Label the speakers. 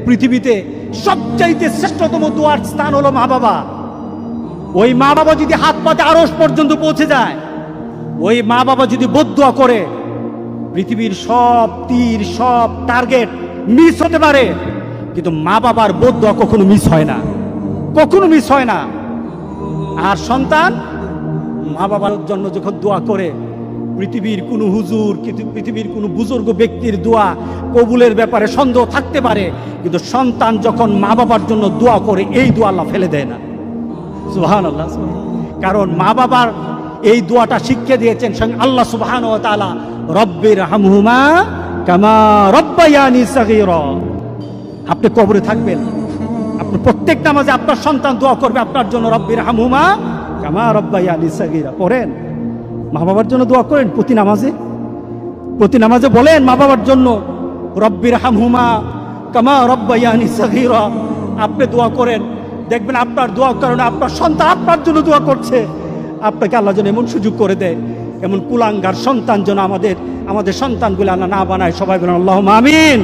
Speaker 1: পৃথিবীতে সবচাইতে শ্রেষ্ঠতম দোয়ার স্থান হলো মা বাবা। ওই মা বাবা যদি হাত পাতে আরশ পর্যন্ত পৌঁছে যায়, ওই মা বাবা যদি বদদুয়া করে, পৃথিবীর সব তীর সব টার্গেট মিস হতে পারে, কিন্তু মা বাবার বদদুয়া কখনো মিস হয় না, কখনো মিস হয় না। আর সন্তান মা বাবার জন্য যখন দোয়া করে, পৃথিবীর কোনো হুজুর, পৃথিবীর কোনো বুজুর্গ ব্যক্তির দোয়া কবুলের ব্যাপারে সন্দেহ থাকতে পারে, কিন্তু সন্তান যখন মা বাবার জন্য দোয়া করে, এই দোয়া আল্লাহ ফেলে দেয় না। সুবহানাল্লাহ। কারণ মা বাবার এই দোয়াটা শিখিয়ে দিয়েছেন স্বয়ং আল্লাহ সুবহানাহু ওয়া তাআলা, রব্বির হামহুমা কামা রব্বায়ানি সাগীরা। আপনি কবরে থাকবেন, আপনি প্রত্যেক নামাজে আপনার সন্তান দোয়া করবে আপনার জন্য, রব্বির হামহুমা কামা রব্বায়ানি সাগীরা। পড়েন, মা বাবার জন্য দোয়া করেন প্রতি নামাজে বলেন মা বাবার জন্য, রব্বির হামহুমা কামা রব্বায়ানি সাগীরা। আপনি দোয়া করেন, দেখবেন আপনার দোয়ার কারণে আপনার সন্তান আপনার জন্য দোয়া করছে। আপনাকে আল্লাহ যেন এমন সুযোগ করে দেয়, এমন কুলাঙ্গার সন্তান যেন আমাদের সন্তানগুলো আল্লাহ না বানায়। সবাই বলেন আল্লাহুম্মা আমিন।